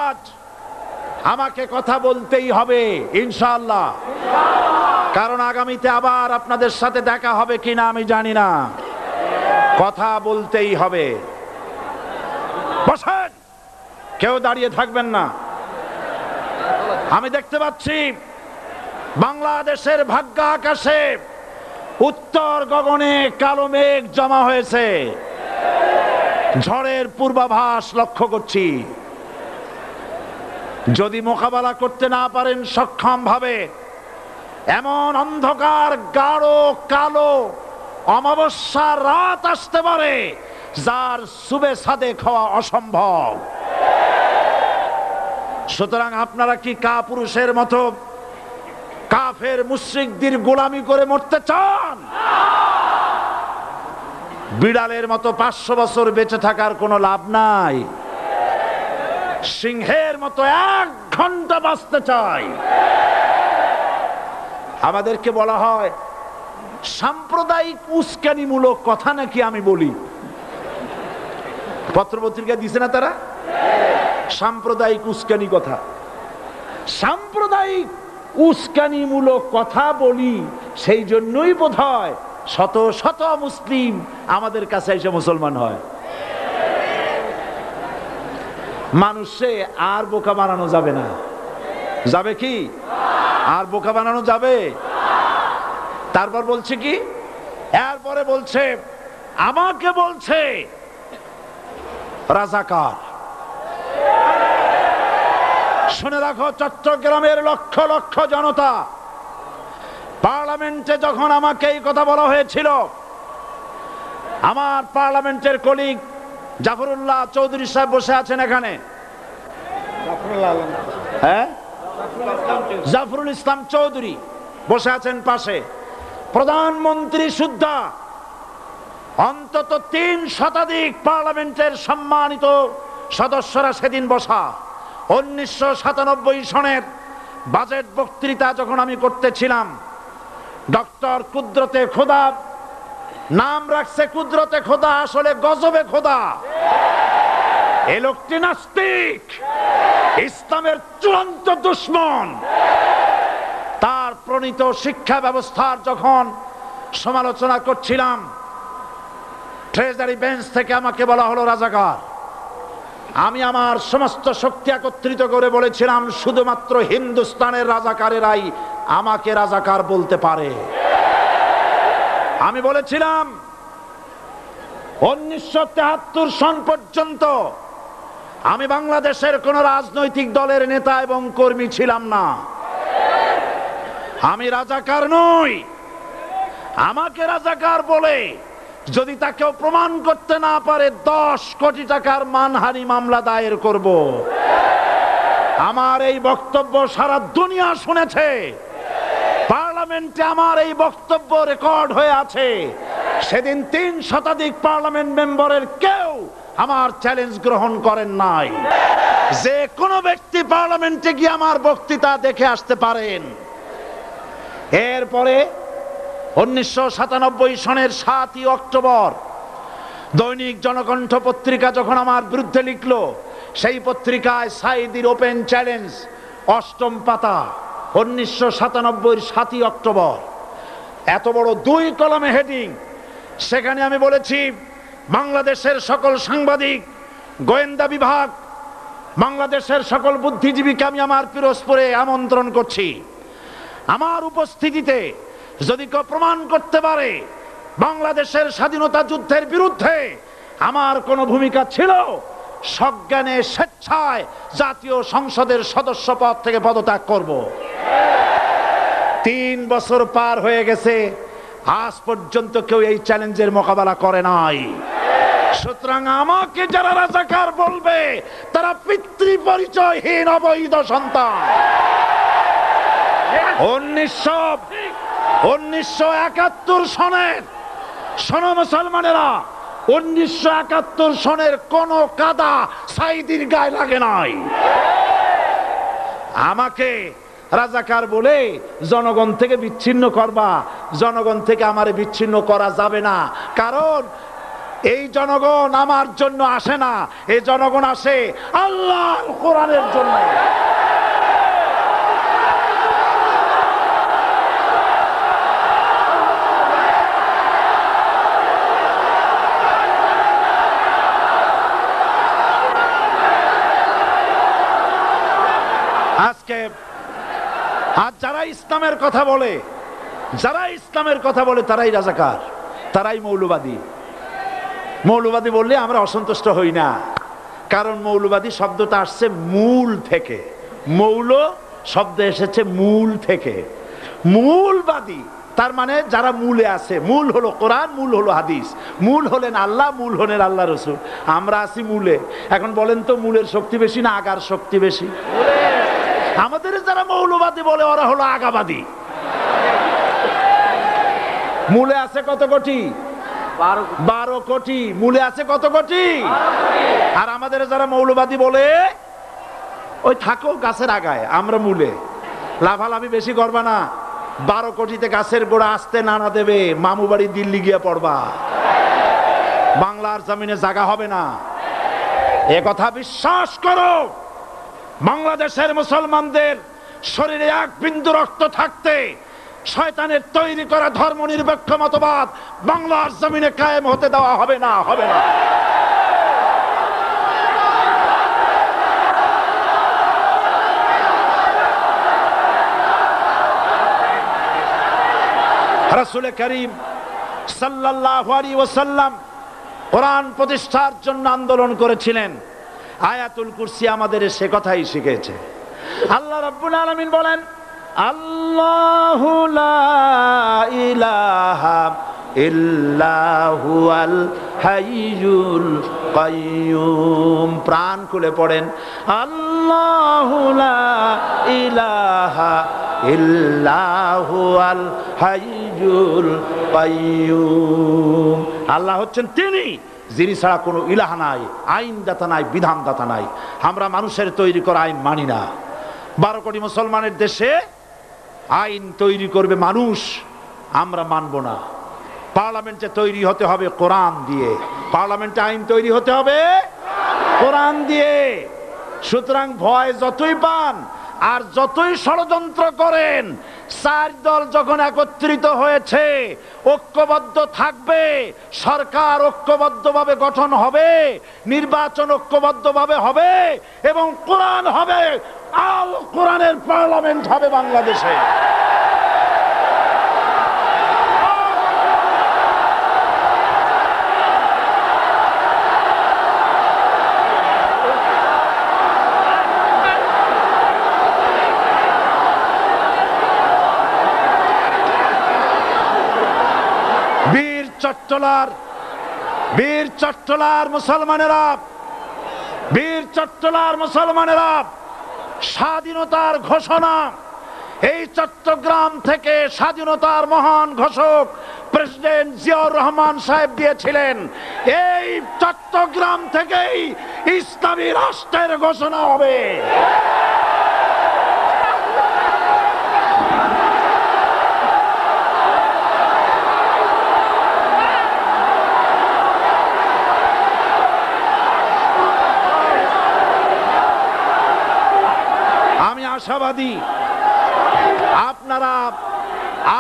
আজ আমাকে কথা বলতেই হবে ইনশাআল্লাহ, কারণ আগামীতে আবার আপনাদের সাথে দেখা হবে কিনা আমি জানি না। কথা বলতেই হবে। বসেন, কেউ দাঁড়িয়ে থাকবেন না। আমি দেখতে পাচ্ছি বাংলাদেশের ভাগ্য আকাশে উত্তর গগনে কালো মেঘ জমা হয়েছে, ঝড়ের পূর্বাভাস লক্ষ্য করছি। যদি মোকাবেলা করতে না পারেন সক্ষম ভাবে, এমন অন্ধকার গাঢ় কালো অমাবস্যার রাত আসতে পারে যার সুবে সাদেক হওয়া অসম্ভব। সুতরাং আপনারা কি কাপুরুষের মতো কাফের মুশরিকদের গোলামি করে মরতে চান? বিড়ালের মতো 500 বছর বেঁচে থাকার কোনো লাভ নাই। সিংহের মতো 1 ঘন্টা বাঁচতে চাই। আমাদেরকে বলা হয় সাম্প্রদায়িক উস্কানিমূলক কথা নাকি আমি বলি। পত্রপত্রিকা দিছে না তারা? সাম্প্রদায়িক উস্কানি কথা, সাম্প্রদায়িক উস্কানিমূলক কথা বলি। সেই জন্যই বোধহয় শত শত মুসলিম আমাদের কাছে এসে মুসলমান হয়। মানুষে আর বোকা বানানো যাবে না। যাবে কি? আর বোকা বানানো যাবে? তারপর বলছে কি? এরপরে বলছে আমাকে বলছে রাজাকার। শুনে রাখো চট্টগ্রামের লক্ষ লক্ষ জনতা, পার্লামেন্টে যখন আমাকে এই কথা বলা হয়েছিল, আমার পার্লামেন্টের কলিগ জাফরুল্লাহ চৌধুরী সাহেব বসে আছেন এখানে, হ্যাঁ, জাফরুল ইসলাম চৌধুরী বসে আছেন পাশে, প্রধানমন্ত্রী সুদ্ধা, অন্তত 3 শতাধিক পার্লামেন্টের সম্মানিত সদস্যরা সেদিন বসা। 1997 সনের বাজেট বক্তৃতা যখন আমি করতেছিলাম, ডক্টর কুদরতে খোদা, নাম রাখছে কুদরতে খোদা, আসলে গজবে খোদা। এই লোকটি নাস্তিক, ইসলামের চূড়ান্ত দুশমন। তার প্রণীত শিক্ষা ব্যবস্থার যখন সমালোচনা করছিলাম, ট্রেজারি বেঞ্চ থেকে আমাকে বলা হলো রাজাকার। আমি আমার সমস্ত শক্তি একত্রিত করে বলেছিলাম শুধুমাত্র হিন্দুস্তানের রাজাকারেরাই আমাকে রাজাকার বলতে পারে। আমি বলেছিলাম 1973 সন পর্যন্ত আমি বাংলাদেশের কোন রাজনৈতিক দলের নেতা এবং কর্মী ছিলাম না। আমি রাজাকার নই। আমাকে রাজাকার বলে যদি তাকেও প্রমাণ করতে না পারে 10 কোটি টাকার মানহানি মামলা দায়ের করব। আমার এই বক্তব্য সারা দুনিয়া শুনেছে। পার্লামেন্টে আমার এই বক্তব্য রেকর্ড হয়ে আছে। সেদিন 3 শতাধিক পার্লামেন্ট মেম্বারের কেউ আমার চ্যালেঞ্জ গ্রহণ করেন নাই। যে কোনো ব্যক্তি পার্লামেন্টে গিয়ে আমার বক্তৃতা দেখে আসতে পারেন। এরপরে 1997 সনের 7 অক্টোবর দৈনিক জনকণ্ঠ পত্রিকা যখন আমার বিরুদ্ধে লিখলো, সেই পত্রিকায় সাইদির ওপেন চ্যালেঞ্জ 8ম পাতা, 1997 7 অক্টোবর, এত বড় 2 কলমে হেডিং। সেখানে আমি বলেছি বাংলাদেশের সকল সাংবাদিক, গোয়েন্দা বিভাগ, বাংলাদেশের সকল বুদ্ধিজীবীকে আমি আমার পিরোজপুরে আমন্ত্রণ করছি। আমার উপস্থিতিতে যদি কেউ প্রমাণ করতে পারে বাংলাদেশের স্বাধীনতা যুদ্ধের বিরুদ্ধে আমার কোনো ভূমিকা ছিল, সজ্ঞানে স্বেচ্ছায় জাতীয় সংসদের সদস্য পদ থেকে পদত্যাগ করব। 3 বছর পার হয়ে গেছে, আজ পর্যন্ত কেউ এই চ্যালেঞ্জের মোকাবেলা করে নাই। সুতরাং আমাকে যারা রাজাকার বলবে তারা পিতৃ পরিচয়হীন অবৈধ সন্তান। 1971 সনের, শোনো মুসলমানেরা, 1971 সনের কোন কাদা সাইদির গায়ে লাগে নাই। আমাকে রাজাকার বলে জনগণ থেকে বিচ্ছিন্ন করবা, জনগণ থেকে আমারে বিচ্ছিন্ন করা যাবে না। কারণ এই জনগণ আমার জন্য আসে না, এই জনগণ আসে আল্লাহর কোরআনের জন্য। আজকে আর যারা ইসলামের কথা বলে, তারাই রাজাকার, তারাই মৌলবাদী। মৌলবাদী বললে আমরা অসন্তুষ্ট হই না, কারণ মৌলবাদী শব্দটা আসছে মূল থেকে। মৌল শব্দ এসেছে মূল থেকে। মূলবাদী তার মানে যারা মূলে আছে। মূল হলো কোরআন, মূল হলো হাদিস, মূল হলেন আল্লাহ, মূল হলেন আল্লাহ রসুল। আমরা আছি মূলে। এখন বলেন তো মূলের শক্তি বেশি না আগার শক্তি বেশি? আমাদের যারা মৌলবাদী বলে ওরা হলো আগাবাদী। মূলে আছে কত কোটি? 12 কোটি। মূলে আছে কত কোটি? আর আমাদের যারা মৌলবাদী বলে ওই থাকো গাছের আগায়, আমরা মূলে। লাফালাফি বেশি করবা না, 12 কোটিতে গাছের গোড়া আসতে নানা দেবে, মামু বাড়ি দিল্লি গিয়ে পড়বা, বাংলার জমিনে জায়গা হবে না। এ কথা বিশ্বাস করো। বাংলাদেশের মুসলমানদের শরীরে এক বিন্দু রক্ত থাকতে শয়তানের তৈরি করা ধর্ম নিরপেক্ষ মতবাদ বাংলার জমিনে কায়েম হতে দেওয়া হবে না, হবে না। রাসূল করিম সাল্লাল্লাহু আলাইহি ওয়াসাল্লাম কোরআন প্রতিষ্ঠার জন্য আন্দোলন করেছিলেন। আয়াতুল কুরসি আমাদের সে কথাই শিখেছে। আল্লাহ রাব্বুল আলামিন বলেন, আল্লাহু লা ইলাহা ইল্লা হুয়াল হাইয়ুল কাইয়্যুম। প্রাণ খুলে পড়েন, আল্লাহু লা ইলাহা ইল্লা হুয়াল হাইয়ুল কাইয়্যুম। আল্লাহ হচ্ছেন তিনি যিনি ছাড়া কোনো ইলাহা নাই, আইনদাতা নাই, বিধানদাতা নাই। আমরা মানুষের তৈরি করা আইন মানি না। 12 কোটি মুসলমানের দেশে আইন তৈরি করবে মানুষ, আমরা মানব না। পার্লামেন্টে তৈরি হতে হবে কোরআন দিয়ে, পার্লামেন্টে আইন তৈরি হতে হবে কোরআন দিয়ে। সুতরাং ভয় যতই পান আর যতই ষড়যন্ত্র করেন, 4 দল যখন একত্রিত হয়েছে, ঐক্যবদ্ধ থাকবে, সরকার ঐক্যবদ্ধভাবে গঠন হবে, নির্বাচন ঐক্যবদ্ধভাবে হবে এবং কোরআন হবে, আল কোরআনের পার্লামেন্ট হবে বাংলাদেশে। বীর চট্টলার মুসলমানেরা স্বাধীনতার ঘোষণা, এই চট্টগ্রাম থেকে স্বাধীনতার মহান ঘোষক প্রেসিডেন্ট জিয়াউর রহমান সাহেব দিয়েছিলেন। এই চট্টগ্রাম থেকেই ইসলামী রাষ্ট্রের ঘোষণা হবে। আশাবাদী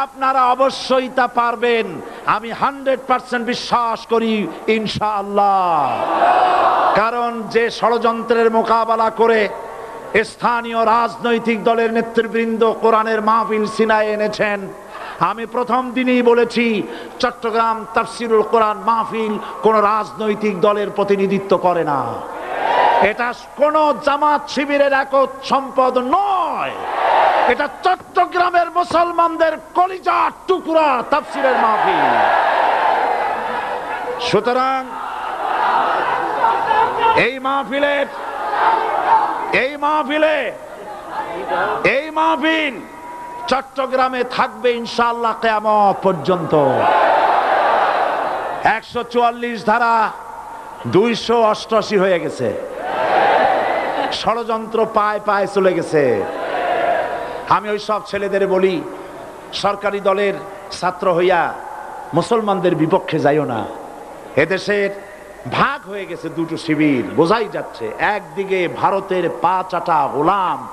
আপনারা অবশ্যই তা পারবেন। আমি 100% বিশ্বাস করি ইনশাআল্লাহ। কারণ যে ষড়যন্ত্রের মোকাবেলা করে স্থানীয় রাজনৈতিক দলের নেতৃবৃন্দ কোরআনের মাহফিল সিনায় এনেছেন, আমি প্রথম দিনই বলেছি চট্টগ্রাম তাফসিরুল কোরআন মাহফিল কোন রাজনৈতিক দলের প্রতিনিধিত্ব করে না। এটা কোন জামাত শিবিরের একক সম্পদ নয়, এটা চট্টগ্রামের মুসলমানদের কলিজার টুকরা তাফসিরের মাহফিল। সুতরাং এই মাহফিল চট্টগ্রামে থাকবে ইনশাআল্লাহ কিয়ামত পর্যন্ত। 144 ধারা 288 হয়ে গেছে, ষড়যন্ত্র পায় পায় চলে গেছে। আমি ওই সব ছেলেদের বলি, সরকারি দলের ছাত্র হইয়া মুসলমানদের বিপক্ষে যাইও না। এদেশের ভাগ হয়ে গেছে দুটো শিবির, বোঝাই যাচ্ছে। একদিকে ভারতের পা চাটা গোলাম